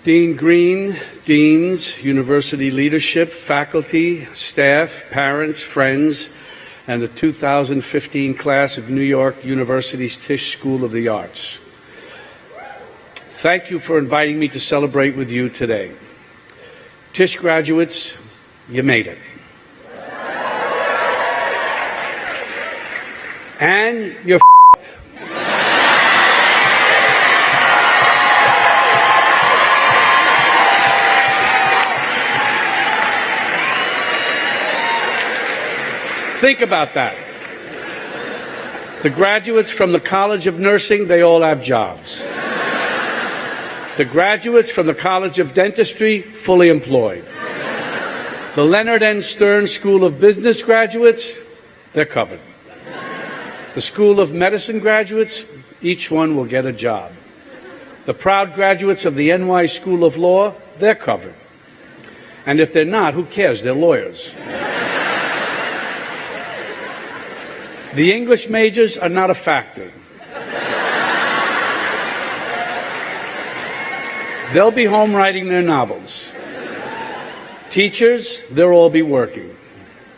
Dean Green, deans, university leadership, faculty, staff, parents, friends, and the 2015 class of New York University's Tisch School of the Arts. Thank you for inviting me to celebrate with you today. Tisch graduates, you made it. And you're f***ed. Think about that. The graduates from the College of Nursing, they all have jobs. The graduates from the College of Dentistry, fully employed. The Leonard N. Stern School of Business graduates, they're covered. The School of Medicine graduates, each one will get a job. The proud graduates of the NY School of Law, they're covered. And if they're not, who cares? They're lawyers. The English majors are not a factor. They'll be home writing their novels. Teachers, they'll all be working.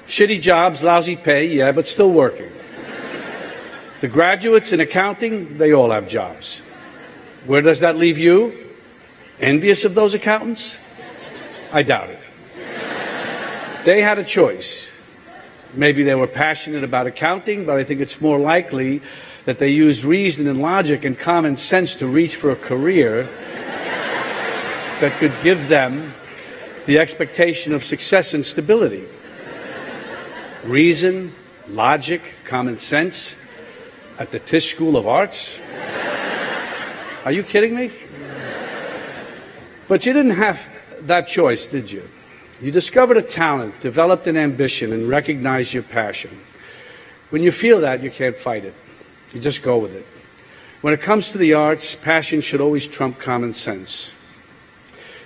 Shitty jobs, lousy pay, yeah, but still working. The graduates in accounting, they all have jobs. Where does that leave you? Envious of those accountants? I doubt it. They had a choice. Maybe they were passionate about accounting, but I think it's more likely that they used reason and logic and common sense to reach for a career that could give them the expectation of success and stability. Reason, logic, common sense at the Tisch School of Arts? Are you kidding me? But you didn't have that choice, did you? You discovered a talent, developed an ambition, and recognized your passion. When you feel that, you can't fight it. You just go with it. When it comes to the arts, passion should always trump common sense.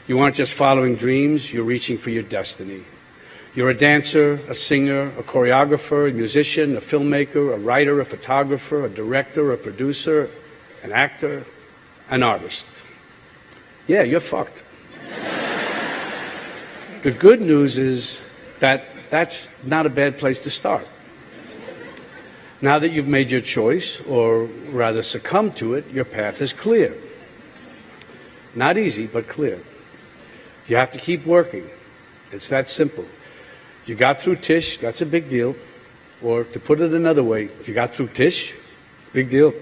You aren't just following dreams, you're reaching for your destiny. You're a dancer, a singer, a choreographer, a musician, a filmmaker, a writer, a photographer, a director, a producer, an actor, an artist. Yeah, you're fucked. The good news is that that's not a bad place to start. Now that you've made your choice, or rather succumbed to it, your path is clear. Not easy, but clear. You have to keep working. It's that simple. You got through Tisch, that's a big deal. Or to put it another way, if you got through Tisch, big deal.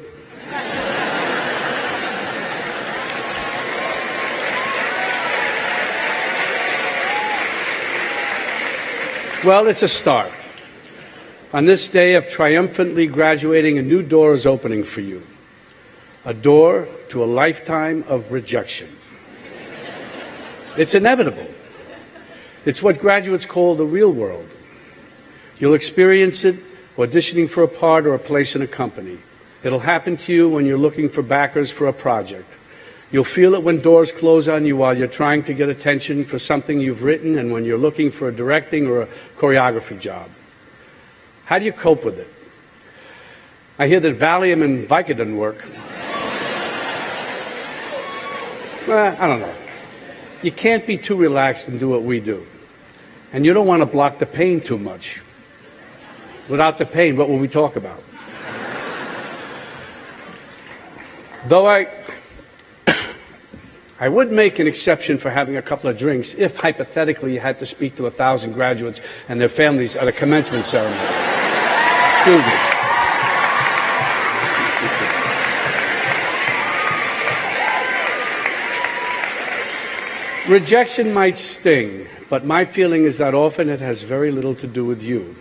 Well, it's a start. On this day of triumphantly graduating, a new door is opening for you. A door to a lifetime of rejection. It's inevitable. It's what graduates call the real world. You'll experience it auditioning for a part or a place in a company. It'll happen to you when you're looking for backers for a project. You'll feel it when doors close on you while you're trying to get attention for something you've written and when you're looking for a directing or a choreography job. How do you cope with it? I hear that Valium and Vicodin work. Well, I don't know. You can't be too relaxed and do what we do. And you don't want to block the pain too much. Without the pain, what will we talk about? Though I would make an exception for having a couple of drinks if, hypothetically, you had to speak to 1,000 graduates and their families at a commencement ceremony. Excuse me. Rejection might sting, but my feeling is that often it has very little to do with you.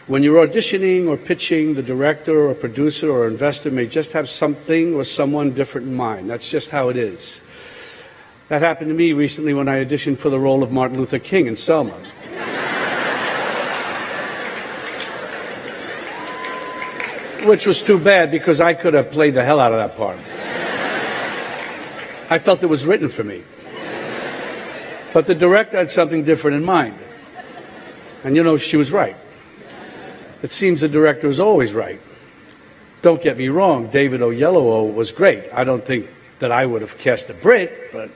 When you're auditioning or pitching, the director or producer or investor may just have something or someone different in mind. That's just how it is. That happened to me recently when I auditioned for the role of Martin Luther King in Selma. Which was too bad because I could have played the hell out of that part. I felt it was written for me. But the director had something different in mind. And you know, she was right. It seems the director is always right. Don't get me wrong, David Oyelowo was great. I don't think that I would have cast a Brit, but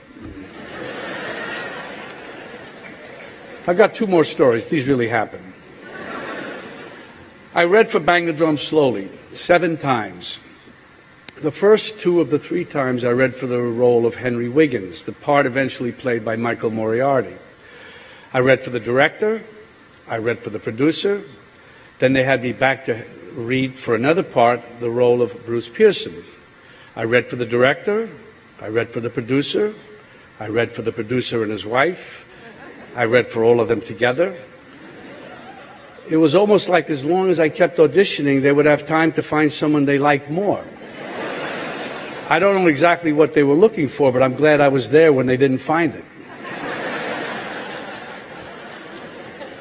I've got two more stories. These really happened. I read for Bang the Drum Slowly 7 times. The first 2 of the 3 times I read for the role of Henry Wiggins, the part eventually played by Michael Moriarty. I read for the director, I read for the producer, then they had me back to read for another part the role of Bruce Pearson. I read for the director, I read for the producer, I read for the producer and his wife, I read for all of them together. It was almost like as long as I kept auditioning, they would have time to find someone they liked more. I don't know exactly what they were looking for, but I'm glad I was there when they didn't find it.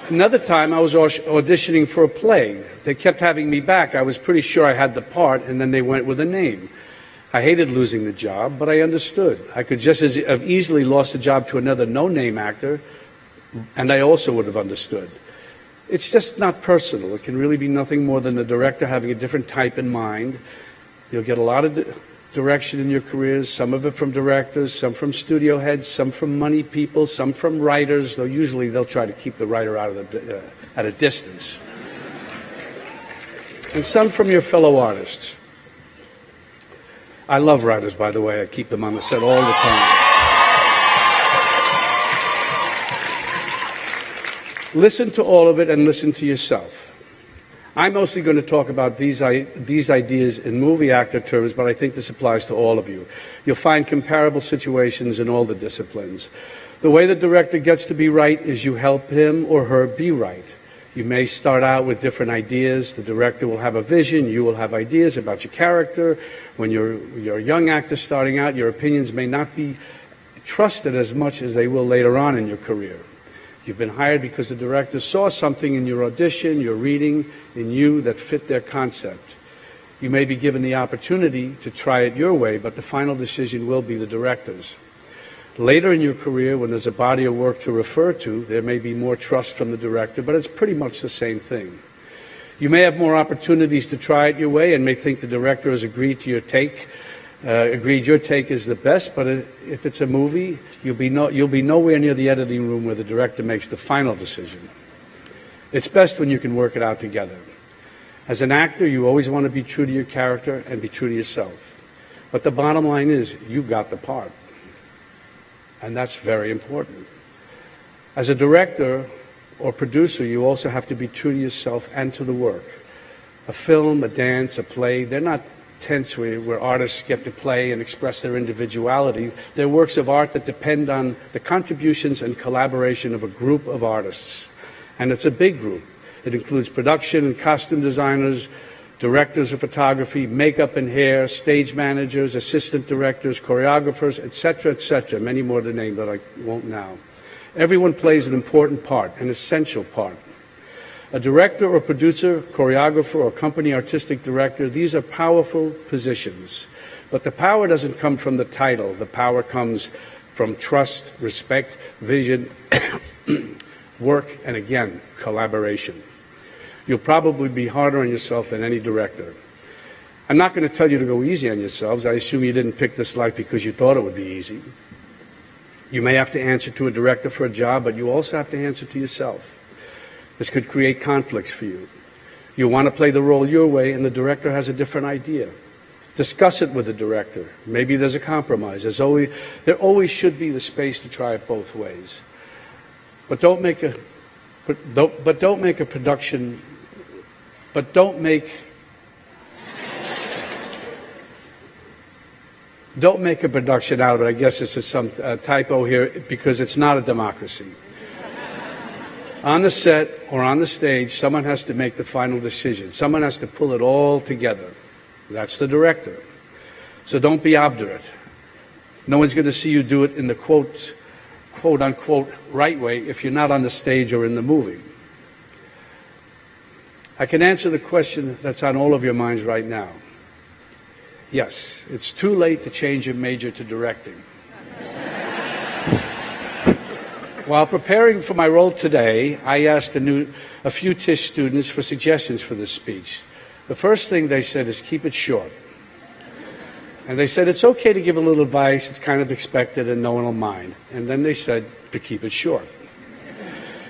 Another time, I was auditioning for a play. They kept having me back. I was pretty sure I had the part, and then they went with a name. I hated losing the job, but I understood. I could just as have easily lost the job to another no-name actor, and I also would have understood. It's just not personal. It can really be nothing more than the director having a different type in mind. You'll get a lot of direction in your careers, some of it from directors, some from studio heads, some from money people, some from writers, though usually they'll try to keep the writer out of at a distance. And some from your fellow artists. I love writers, by the way. I keep them on the set all the time. Listen to all of it and listen to yourself. I'm mostly going to talk about these ideas in movie actor terms, but I think this applies to all of you. You'll find comparable situations in all the disciplines. The way the director gets to be right is you help him or her be right. You may start out with different ideas. The director will have a vision. You will have ideas about your character. When you're a young actor starting out, your opinions may not be trusted as much as they will later on in your career. You've been hired because the director saw something in your audition, your reading, in you that fit their concept. You may be given the opportunity to try it your way, but the final decision will be the director's. Later in your career, when there's a body of work to refer to, there may be more trust from the director, but it's pretty much the same thing. You may have more opportunities to try it your way and may think the director has agreed to your take, your take is the best, but if it's a movie, you'll be nowhere near the editing room where the director makes the final decision. It's best when you can work it out together. As an actor, you always want to be true to your character and be true to yourself. But the bottom line is, you got the part. And that's very important. As a director or producer, you also have to be true to yourself and to the work. A film, a dance, a play, they're not tents where artists get to play and express their individuality. They're works of art that depend on the contributions and collaboration of a group of artists. And it's a big group. It includes production and costume designers, directors of photography, makeup and hair, stage managers, assistant directors, choreographers, etc., many more to name that I won't now. Everyone plays an important part, an essential part. A director or producer, choreographer or company artistic director, these are powerful positions. But the power doesn't come from the title. The power comes from trust, respect, vision, work, and again, collaboration. You'll probably be harder on yourself than any director. I'm not going to tell you to go easy on yourselves. I assume you didn't pick this life because you thought it would be easy. You may have to answer to a director for a job, but you also have to answer to yourself. This could create conflicts for you. You want to play the role your way, and the director has a different idea. Discuss it with the director. Maybe there's a compromise. There always should be the space to try it both ways. But don't make a production. But don't make a production out of it. I guess this is some typo here because it's not a democracy. On the set or on the stage, someone has to make the final decision. Someone has to pull it all together. That's the director. So don't be obdurate. No one's going to see you do it in the quote unquote right way if you're not on the stage or in the movie. I can answer the question that's on all of your minds right now. Yes, it's too late to change your major to directing. While preparing for my role today, I asked a few Tisch students for suggestions for this speech. The first thing they said is keep it short. And they said it's okay to give a little advice, it's kind of expected and no one will mind. And then they said to keep it short.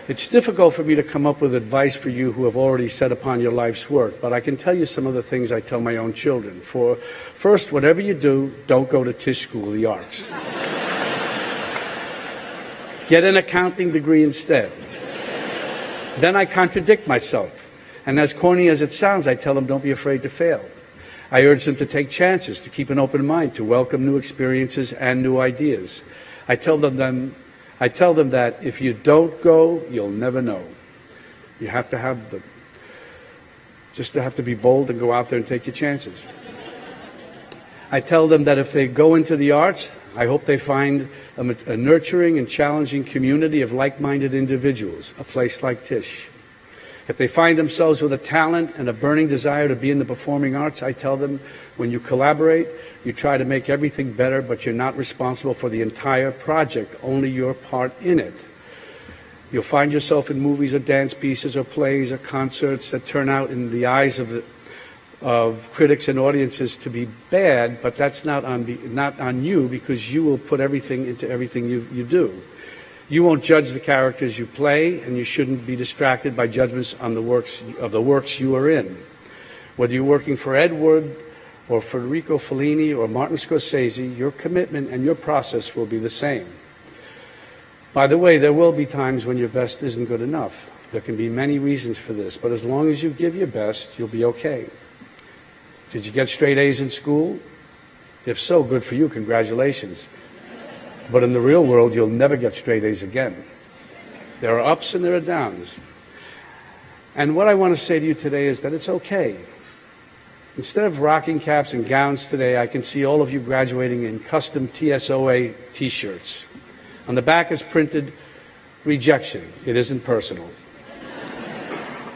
It's difficult for me to come up with advice for you who have already set upon your life's work, but I can tell you some of the things I tell my own children. First, whatever you do, don't go to Tisch School of the Arts. Get an accounting degree instead. Then I contradict myself. And as corny as it sounds, I tell them don't be afraid to fail. I urge them to take chances, to keep an open mind, to welcome new experiences and new ideas. I tell them that if you don't go, you'll never know. You have to have have to be bold and go out there and take your chances. I tell them that if they go into the arts, I hope they find a nurturing and challenging community of like-minded individuals, a place like Tisch. If they find themselves with a talent and a burning desire to be in the performing arts, I tell them, when you collaborate, you try to make everything better, but you're not responsible for the entire project, only your part in it. You'll find yourself in movies or dance pieces or plays or concerts that turn out in the eyes of critics and audiences to be bad, but that's not on you, because you will put everything into everything you do. You won't judge the characters you play, and you shouldn't be distracted by judgments on the works you are in. Whether you're working for Ed Wood or Federico Fellini or Martin Scorsese, your commitment and your process will be the same. By the way, there will be times when your best isn't good enough. There can be many reasons for this, but as long as you give your best, you'll be okay. Did you get straight A's in school? If so, good for you, congratulations. But in the real world, you'll never get straight A's again. There are ups and there are downs. And what I want to say to you today is that it's okay. Instead of rocking caps and gowns today, I can see all of you graduating in custom TSOA t-shirts. On the back is printed, rejection. It isn't personal.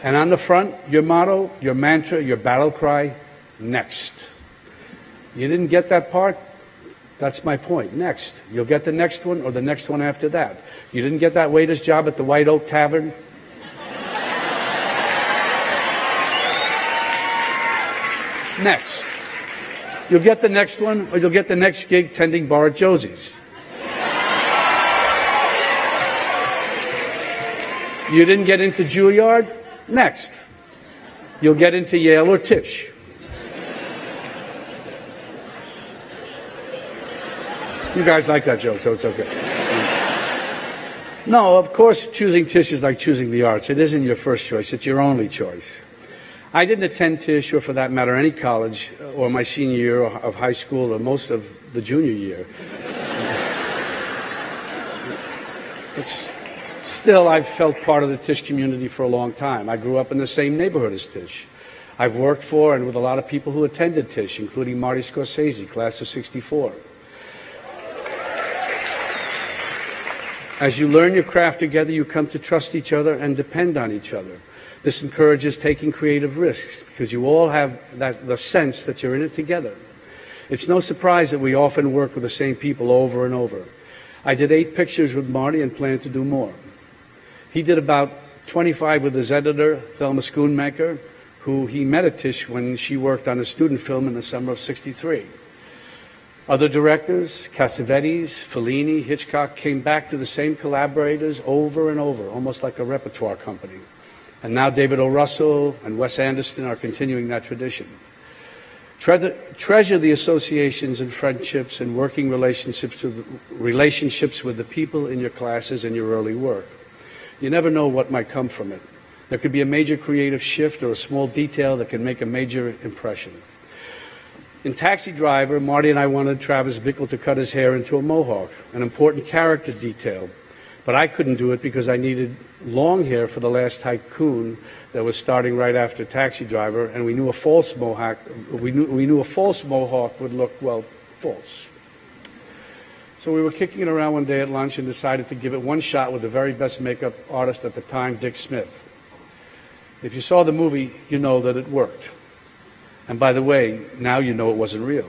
And on the front, your motto, your mantra, your battle cry, next. You didn't get that part? That's my point. Next. You'll get the next one or the next one after that. You didn't get that waiter's job at the White Oak Tavern? Next. You'll get the next one, or you'll get the next gig tending bar at Josie's. You didn't get into Juilliard? Next. You'll get into Yale or Tisch. You guys like that joke, so it's okay. No, of course, choosing Tisch is like choosing the arts. It isn't your first choice, it's your only choice. I didn't attend Tisch, or for that matter, any college, or my senior year of high school, or most of the junior year. Still, I've felt part of the Tisch community for a long time. I grew up in the same neighborhood as Tisch. I've worked for and with a lot of people who attended Tisch, including Martin Scorsese, class of '64. As you learn your craft together, you come to trust each other and depend on each other. This encourages taking creative risks, because you all have the sense that you're in it together. It's no surprise that we often work with the same people over and over. I did 8 pictures with Marty and plan to do more. He did about 25 with his editor, Thelma Schoonmaker, who he met at Tisch when she worked on a student film in the summer of '63. Other directors, Cassavetes, Fellini, Hitchcock, came back to the same collaborators over and over, almost like a repertoire company. And now David O. Russell and Wes Anderson are continuing that tradition. Treasure the associations and friendships and working relationships with the people in your classes and your early work. You never know what might come from it. There could be a major creative shift or a small detail that can make a major impression. In Taxi Driver, Marty and I wanted Travis Bickle to cut his hair into a mohawk, an important character detail. But I couldn't do it because I needed long hair for The Last Tycoon that was starting right after Taxi Driver, and we knew a false mohawk would look, well, false. So we were kicking it around one day at lunch and decided to give it one shot with the very best makeup artist at the time, Dick Smith. If you saw the movie, you know that it worked. And by the way, now you know it wasn't real.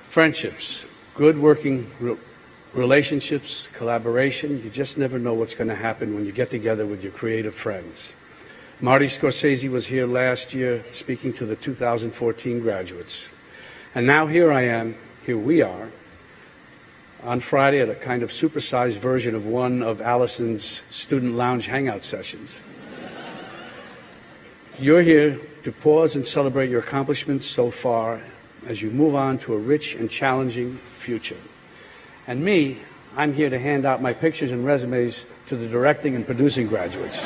Friendships, good working relationships, collaboration, you just never know what's going to happen when you get together with your creative friends. Marty Scorsese was here last year speaking to the 2014 graduates. And now here we are, on Friday at a kind of supersized version of one of Allison's student lounge hangout sessions. You're here to pause and celebrate your accomplishments so far as you move on to a rich and challenging future. And me, I'm here to hand out my pictures and resumes to the directing and producing graduates.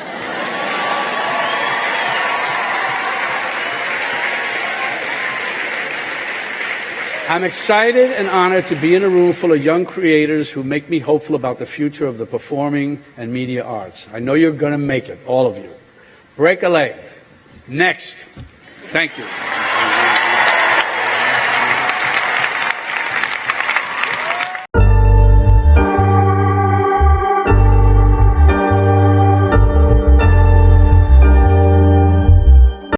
I'm excited and honored to be in a room full of young creators who make me hopeful about the future of the performing and media arts. I know you're going to make it, all of you. Break a leg. Next. Thank you.